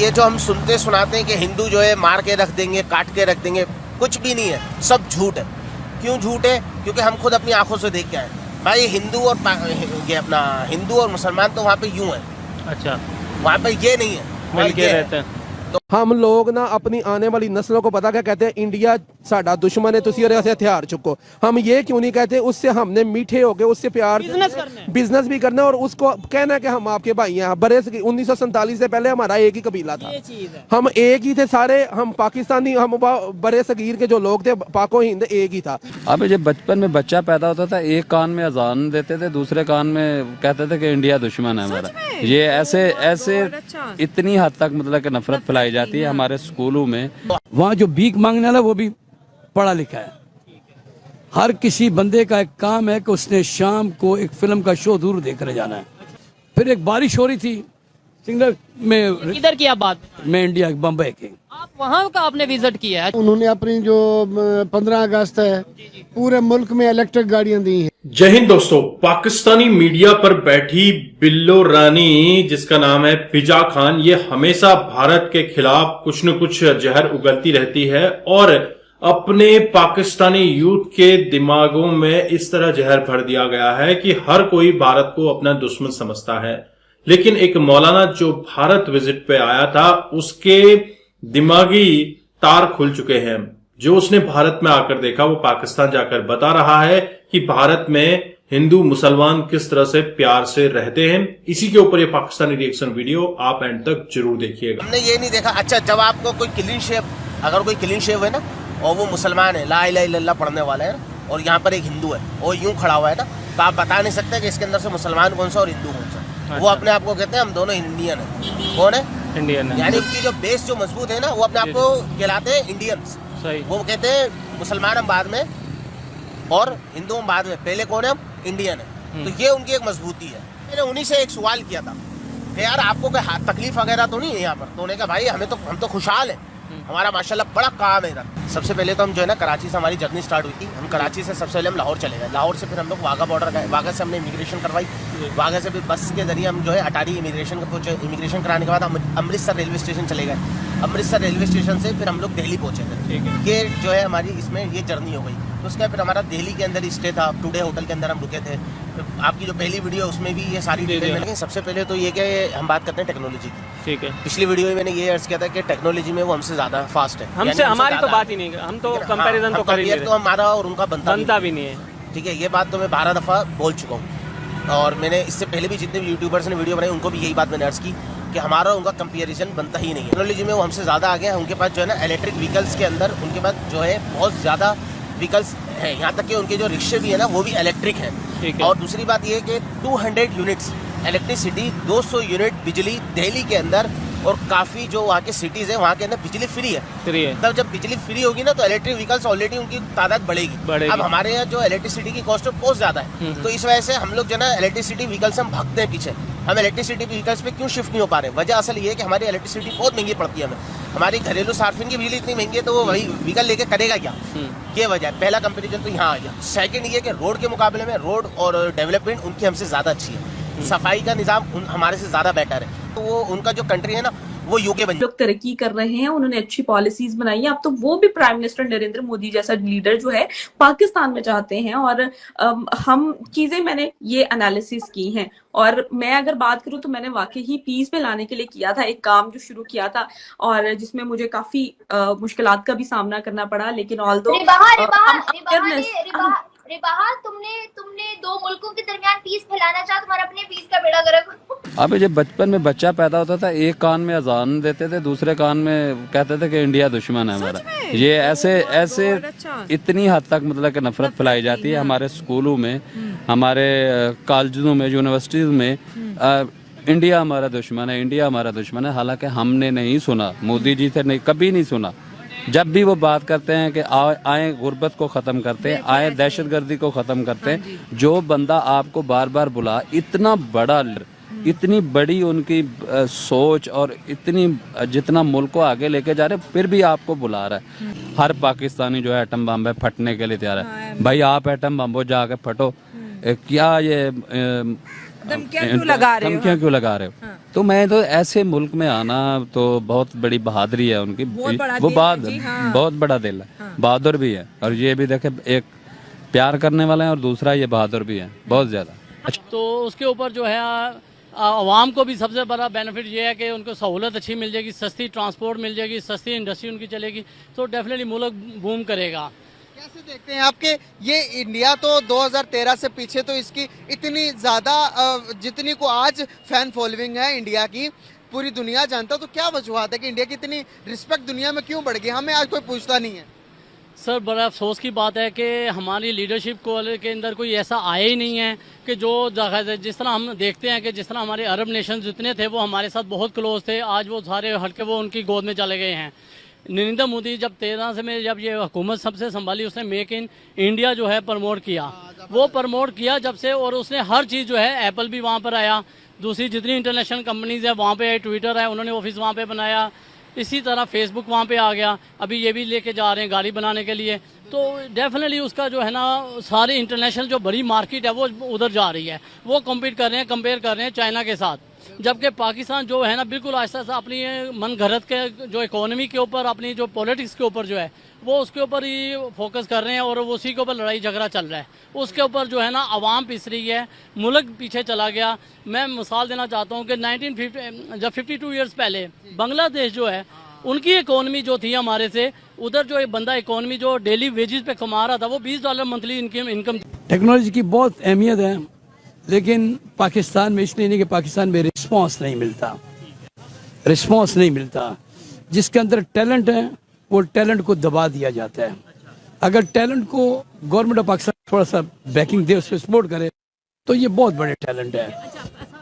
ये जो हम सुनते सुनाते हैं कि हिंदू जो है मार के रख देंगे, काट के रख देंगे, कुछ भी नहीं है, सब झूठ है। क्यों झूठ है? क्योंकि हम खुद अपनी आंखों से देख के आए भाई। हिंदू और ये अपना हिंदू और मुसलमान तो वहाँ पे यूं है। अच्छा, वहाँ पे ये नहीं है, मिल के रहते हैं। हम लोग ना अपनी आने वाली नस्लों को पता क्या कहते हैं, इंडिया साडा दुश्मन है, तुसी और ऐसे हथियार चुको। हम ये क्यों नहीं कहते? उससे हमने मीठे हो गए, उससे प्यार बिजनेस भी करना और उसको कहना है कि हम आपके भाई हैं। बड़े 1947 से पहले हमारा एक ही कबीला था, हम एक ही थे सारे। हम पाकिस्तानी, हम बड़े सगीर के जो लोग थे, पाको हिंद एक ही था। अब जब बचपन में बच्चा पैदा होता था, एक कान में अजान देते थे, दूसरे कान में कहते थे कि इंडिया दुश्मन है हमारा। ये ऐसे इतनी हद तक मतलब कि नफरत फैलाई जाती है हमारे स्कूलों में। वहाँ जो भीख मांगने वाला वो भी पढ़ा लिखा है। हर किसी बंदे का एक काम है कि उसने शाम को एक फिल्म का शो जरूर देखने जाना है। फिर एक बारिश हो रही थी सिंगल में, इधर की आप बात मैं इंडिया बम्बई के, आप वहाँ का आपने विजिट किया है। उन्होंने अपनी जो 15 अगस्त है पूरे मुल्क में इलेक्ट्रिक गाड़ियां दी हैं। जय हिंद दोस्तों। पाकिस्तानी मीडिया पर बैठी बिल्लो रानी जिसका नाम है फिजा खान, ये हमेशा भारत के खिलाफ कुछ न कुछ जहर उगलती रहती है और अपने पाकिस्तानी यूथ के दिमागों में इस तरह जहर भर दिया गया है कि हर कोई भारत को अपना दुश्मन समझता है। लेकिन एक मौलाना जो भारत विजिट पे आया था, उसके दिमागी तार खुल चुके हैं। जो उसने भारत में आकर देखा वो पाकिस्तान जाकर बता रहा है कि भारत में हिंदू मुसलमान किस तरह से प्यार से रहते हैं। इसी के ऊपर ये पाकिस्तानी रिएक्शन वीडियो आप एंड तक जरूर देखिएगा। हमने ये नहीं देखा। अच्छा, जब आपको कोई क्लीन शेव, अगर कोई क्लीन शेव है ना और वो मुसलमान है, ला इलाहा इल्लल्लाह पढ़ने वाला है ना, और यहाँ पर एक हिंदू है और यूं खड़ा हुआ है ना, तो आप बता नहीं सकते कि इसके अंदर से मुसलमान कौन सा और हिंदू कौन सा। वो अपने आप को कहते हैं हम दोनों इंडियन है। कौन है? इंडियन है। यानी उनकी जो बेस जो मजबूत है ना, वो अपने आप को कहलाते हैं इंडियंस। वो कहते हैं मुसलमान हम बाद में और हिंदू हम बाद में, पहले कौन है? हम इंडियन है। तो ये उनकी एक मजबूती है। मैंने उन्हीं से एक सवाल किया था कि यार आपको कोई तकलीफ वगैरह तो नहीं है यहाँ पर? तो उन्होंने कहा भाई हम तो खुशहाल है, हमारा माशाल्लाह बड़ा काम है इधर। सबसे पहले तो हम जो है ना, कराची से हमारी जर्नी स्टार्ट हुई थी। हम कराची से सबसे पहले हम लाहौर चले गए। लाहौर से फिर हम लोग वाघा बॉर्डर गए, वाघा से हमने इमिग्रेशन करवाई। वाघा से फिर बस के जरिए हम जो है अटारी इमिग्रेशन पहुंचे। इमिग्रेशन कराने के बाद हम अमृतसर रेलवे स्टेशन चले गए। अमृतसर रेलवे स्टेशन से फिर हम लोग दिल्ली पहुंचे थे। ये जो है हमारी इसमें ये जर्नी हो गई। तो उसके बाद फिर हमारा दिल्ली के अंदर स्टे था, टुडे होटल के अंदर हम रुके थे। आपकी जो पहली वीडियो उसमें भी ये सारी डिटेल मिलेंगी। सबसे पहले तो ये कि हम बात करते हैं टेक्नोलॉजी की। ठीक है, पिछली वीडियो में मैंने ये अर्ज किया था कि टेक्नोलॉजी में वो हमसे ज्यादा फास्ट है। हमसे हमारी तो बात ही नहीं, हम तो कंपैरिजन तो कर ही नहीं रहे। तो हमारा और उनका बनता भी नहीं है। ठीक है, ये बात तो मैं 12 दफा बोल चुका हूँ और मैंने इससे पहले भी जितने भी यूट्यूबर्स ने वीडियो बनाई उनको भी यही बात मैंने अर्ज की कि हमारा उनका कंपैरिजन बनता ही नहीं है। टेक्नोलॉजी में वो हमसे ज़्यादा आगे हैं। उनके पास जो है ना इलेक्ट्रिक व्हीकल्स के अंदर उनके पास जो है बहुत ज़्यादा व्हीकल्स हैं। यहाँ तक कि उनके जो रिक्शे भी है ना वो भी इलेक्ट्रिक हैं। और दूसरी बात ये है कि 200 यूनिट्स इलेक्ट्रिसिटी, 200 यूनिट बिजली दिल्ली के अंदर, और काफ़ी जो वहाँ के सिटीज़ है वहाँ के अंदर बिजली फ्री है। तब जब बिजली फ्री होगी ना तो इलेक्ट्रिक व्हीकल्स ऑलरेडी उनकी तादाद बढ़ेगी। अब हमारे यहाँ जो इलेक्ट्रिसिटी की कॉस्ट बहुत ज़्यादा है, तो इस वजह से हम लोग जो ना इलेक्ट्रिसिटी व्हीकल्स हम भागते हैं पीछे। हम इलेक्ट्रिसिटी व्हीकल्स पे क्यों शिफ्ट नहीं हो पा रहे? वजह असल ये है कि हमारी इलेक्ट्रिसिटी बहुत महंगी पड़ती है हमें। हमारी घरेलू सार्फिन की बिजली इतनी महंगी है तो वो वही व्हीकल लेके करेगा क्या? ये वजह है। पहला कंपेरिजन तो यहाँ आ गया। सेकंड ये कि रोड के मुकाबले में रोड और डेवलपमेंट उनकी हमसे ज़्यादा अच्छी है। सफाई का निज़ाम हमारे से ज़्यादा बेटर है। तो वो उनका जो कंट्री है ना वो यूके बन लोग तरक्की कर रहे हैं, उन्होंने अच्छी पॉलिसीज बनाई है। अब तो वो भी प्राइम मिनिस्टर नरेंद्र मोदी जैसा लीडर जो है पाकिस्तान में चाहते हैं। और हम चीजें मैंने ये एनालिसिस की हैं और मैं अगर बात करूं तो मैंने वाकई ही पीस में लाने के लिए किया था एक काम जो शुरू किया था और जिसमें मुझे काफी मुश्किलात का भी सामना करना पड़ा। लेकिन ऑल्दो तुमने दो मुल्कों के दरमियान पीस फैलाना चाहा, तुम्हारा अपने पीस का बेड़ा गर्क। अब जब बचपन में बच्चा पैदा होता था, एक कान में अजान देते थे, दूसरे कान में कहते थे कि इंडिया दुश्मन है हमारा। ये ऐसे इतनी हद तक मतलब कि नफरत फैलाई जाती है हमारे स्कूलों में, हमारे कॉलेजों में, यूनिवर्सिटीज में। इंडिया हमारा दुश्मन है, इंडिया हमारा दुश्मन है। हालांकि हमने नहीं सुना, मोदी जी से कभी नहीं सुना। जब भी वो बात करते हैं कि आए गुर्बत को ख़त्म करते हैं, आए दहशतगर्दी को ख़त्म करते हैं, जो बंदा आपको बार बार बुला, इतना बड़ा, इतनी बड़ी उनकी सोच और इतनी जितना मुल्क को आगे लेके जा रहे, फिर भी आपको बुला रहा है। हर पाकिस्तानी जो है एटम बम है फटने के लिए तैयार है। भाई आप एटम बम हो जाके फटो, क्या ये धमकियां क्यों लगा रहे हो? तो मैं तो ऐसे मुल्क में आना तो बहुत बड़ी बहादुरी है उनकी। बहुत बड़ा वो दिल बात है जी, हाँ। बहुत बड़ा दिल है, बहादुर भी है। और ये भी देखे, एक प्यार करने वाला है और दूसरा ये बहादुर भी है बहुत ज्यादा। तो उसके ऊपर जो है आवाम को भी सबसे बड़ा बेनिफिट ये है कि उनको सहूलत अच्छी मिल जाएगी, सस्ती ट्रांसपोर्ट मिल जाएगी, सस्ती इंडस्ट्री उनकी चलेगी, तो डेफिनेटली मुल्क बूम करेगा। कैसे देखते हैं आपके ये इंडिया तो 2013 से पीछे, तो इसकी इतनी ज़्यादा जितनी को आज फैन फॉलोइंग है इंडिया की, पूरी दुनिया जानता, तो क्या वजूहत है कि इंडिया की इतनी रिस्पेक्ट दुनिया में क्यों बढ़ गई? हमें आज कोई पूछता नहीं है। सर बड़ा अफसोस की बात है कि हमारी लीडरशिप के अंदर कोई ऐसा आया ही नहीं है कि जो जिस तरह हम देखते हैं कि जिस तरह हमारे अरब नेशन जितने थे वो हमारे साथ बहुत क्लोज थे, आज वो सारे हटके वो उनकी गोद में चले गए हैं। नरेंद्र मोदी जब 13 से में जब ये हुकूमत सबसे संभाली, उसने मेक इन इंडिया जो है प्रमोट किया, वो प्रमोट किया जब से, और उसने हर चीज़ जो है, एप्पल भी वहाँ पर आया, दूसरी जितनी इंटरनेशनल कंपनीज है वहाँ पे है, ट्विटर है, उन्होंने ऑफिस वहाँ पे बनाया, इसी तरह फेसबुक वहाँ पे आ गया, अभी ये भी लेके जा रहे हैं गाड़ी बनाने के लिए। तो डेफिनेटली उसका जो है ना सारी इंटरनेशनल जो बड़ी मार्केट है वो उधर जा रही है, वो कम्पीट कर रहे हैं, कंपेयर कर रहे हैं चाइना के साथ। जबकि पाकिस्तान जो है ना बिल्कुल आहिस्ता आहिस्ता अपनी मन घरत के जो इकोनॉमी के ऊपर, अपनी जो पॉलिटिक्स के ऊपर जो है वो उसके ऊपर ही फोकस कर रहे हैं, और उसी के ऊपर लड़ाई झगड़ा चल रहा है। उसके ऊपर जो है ना आवाम पिस रही है, मुल्क पीछे चला गया। मैं मिसाल देना चाहता हूँ कि 1950 जब 52 ईयर्स पहले बांग्लादेश जो है उनकी इकोनॉमी जो थी हमारे से, उधर जो एक बंदा इकोनॉमी जो डेली वेजेस पे कमा रहा था वो $20 मंथली इनकम। टेक्नोलॉजी की बहुत अहमियत है, लेकिन पाकिस्तान में इसलिए नहीं कि पाकिस्तान में रिस्पांस नहीं मिलता। जिसके अंदर टैलेंट है वो टैलेंट को दबा दिया जाता है। अगर टैलेंट को गवर्नमेंट ऑफ पाकिस्तान थोड़ा सा बैकिंग दे, उसको सपोर्ट करे, तो ये बहुत बड़े टैलेंट है।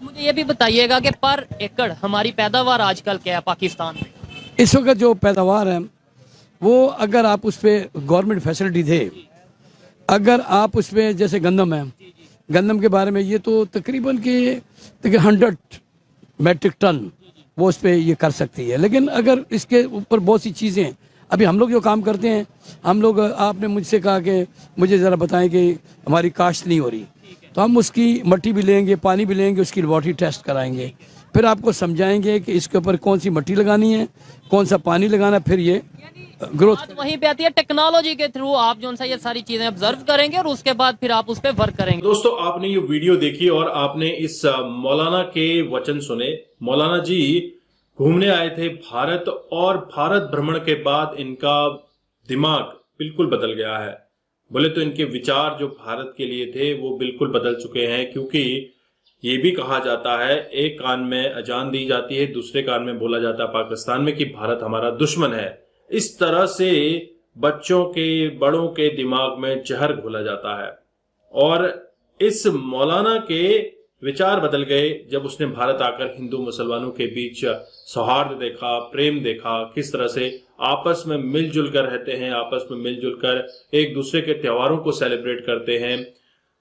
मुझे ये भी बताइएगा कि पर एकड़ हमारी पैदावार आजकल क्या है पाकिस्तान में? इस वक्त जो पैदावार है वो अगर आप उस पर गवर्नमेंट फैसिलिटी दे, अगर आप उस पर जैसे गंदम है, गंदम के बारे में ये तो तकरीबन के 100 मैट्रिक टन वो उस पर ये कर सकती है। लेकिन अगर इसके ऊपर बहुत सी चीज़ें, अभी हम लोग जो काम करते हैं, हम लोग, आपने मुझसे कहा कि मुझे ज़रा बताएं कि हमारी काश्त नहीं हो रही, तो हम उसकी मट्टी भी लेंगे, पानी भी लेंगे, उसकी लेबॉरेटरी टेस्ट कराएंगे, फिर आपको समझाएंगे कि इसके ऊपर कौन सी मट्टी लगानी है, कौन सा पानी लगाना है, फिर ये ग्रोथ वहीं पे आती है। टेक्नोलॉजी के थ्रू आप जो सा ये सारी चीजें ऑब्जर्व करेंगे और उसके बाद फिर आप उस पर वर्क करेंगे। दोस्तों, आपने ये वीडियो देखी और आपने इस मौलाना के वचन सुने। मौलाना जी घूमने आए थे भारत, और भारत भ्रमण के बाद इनका दिमाग बिल्कुल बदल गया है। बोले तो इनके विचार जो भारत के लिए थे वो बिल्कुल बदल चुके हैं, क्योंकि ये भी कहा जाता है, एक कान में अजान दी जाती है, दूसरे कान में बोला जाता है पाकिस्तान में कि भारत हमारा दुश्मन है। इस तरह से बच्चों के, बड़ों के दिमाग में जहर घोला जाता है। और इस मौलाना के विचार बदल गए जब उसने भारत आकर हिंदू मुसलमानों के बीच सौहार्द देखा, प्रेम देखा, किस तरह से आपस में मिलजुल कर रहते हैं, आपस में मिलजुल कर एक दूसरे के त्योहारों को सेलिब्रेट करते हैं।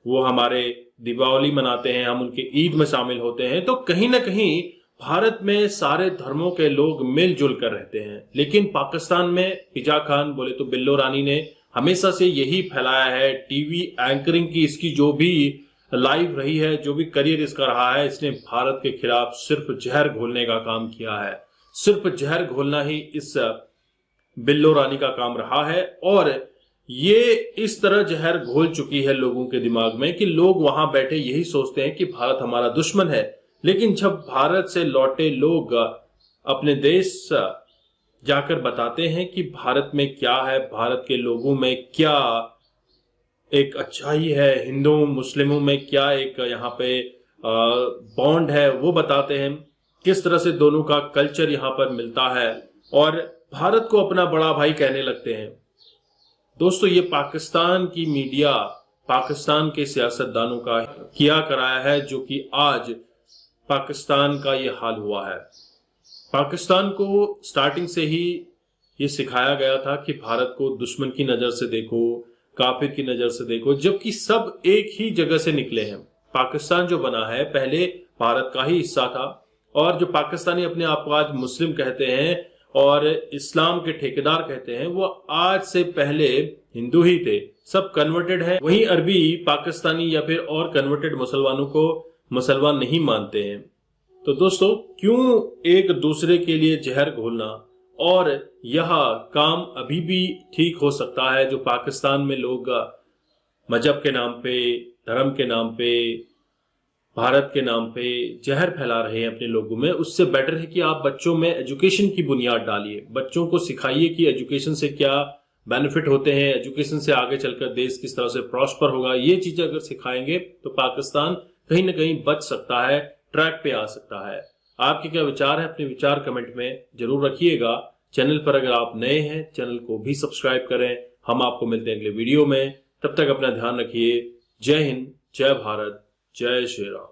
वो हमारे दीपावली मनाते हैं, हम उनके ईद में शामिल होते हैं। तो कहीं ना कहीं भारत में सारे धर्मों के लोग मिलजुल कर रहते हैं। लेकिन पाकिस्तान में पिजा खान, बोले तो बिल्लो रानी, ने हमेशा से यही फैलाया है। टीवी एंकरिंग की इसकी जो भी लाइव रही है, जो भी करियर इसका रहा है, इसने भारत के खिलाफ सिर्फ जहर घोलने का काम किया है। सिर्फ जहर घोलना ही इस बिल्लो रानी का काम रहा है। और ये इस तरह जहर घोल चुकी है लोगों के दिमाग में कि लोग वहां बैठे यही सोचते हैं कि भारत हमारा दुश्मन है। लेकिन जब भारत से लौटे लोग अपने देश जाकर बताते हैं कि भारत में क्या है, भारत के लोगों में क्या एक अच्छाई है, हिंदुओं मुस्लिमों में क्या एक यहाँ पे बॉन्ड है, वो बताते हैं। किस तरह से दोनों का कल्चर यहाँ पर मिलता है और भारत को अपना बड़ा भाई कहने लगते हैं। दोस्तों, ये पाकिस्तान की मीडिया, पाकिस्तान के सियासतदानों का किया कराया है, जो कि आज पाकिस्तान का ये हाल हुआ है। पाकिस्तान को स्टार्टिंग से ही ये सिखाया गया था कि भारत को दुश्मन की नजर से देखो, काफिर की नजर से देखो, जबकि सब एक ही जगह से निकले हैं। पाकिस्तान जो बना है पहले भारत का ही हिस्सा था, और जो पाकिस्तानी अपने आप को आज मुस्लिम कहते हैं और इस्लाम के ठेकेदार कहते हैं, वो आज से पहले हिंदू ही थे। सब कन्वर्टेड है। वहीं अरबी पाकिस्तानी या फिर और कन्वर्टेड मुसलमानों को मुसलमान नहीं मानते हैं। तो दोस्तों, क्यों एक दूसरे के लिए जहर घोलना, और यह काम अभी भी ठीक हो सकता है जो पाकिस्तान में लोग मजहब के नाम पे, धर्म के नाम पे, भारत के नाम पे जहर फैला रहे हैं अपने लोगों में। उससे बेटर है कि आप बच्चों में एजुकेशन की बुनियाद डालिए, बच्चों को सिखाइए कि एजुकेशन से क्या बेनिफिट होते हैं, एजुकेशन से आगे चलकर देश किस तरह से प्रॉस्पर होगा। ये चीजें अगर सिखाएंगे तो पाकिस्तान कहीं ना कहीं बच सकता है, ट्रैक पे आ सकता है। आपके क्या विचार है, अपने विचार कमेंट में जरूर रखिएगा। चैनल पर अगर आप नए हैं, चैनल को भी सब्सक्राइब करें। हम आपको मिलते हैं अगले वीडियो में, तब तक अपना ध्यान रखिए। जय हिंद, जय भारत, जय श्री राम।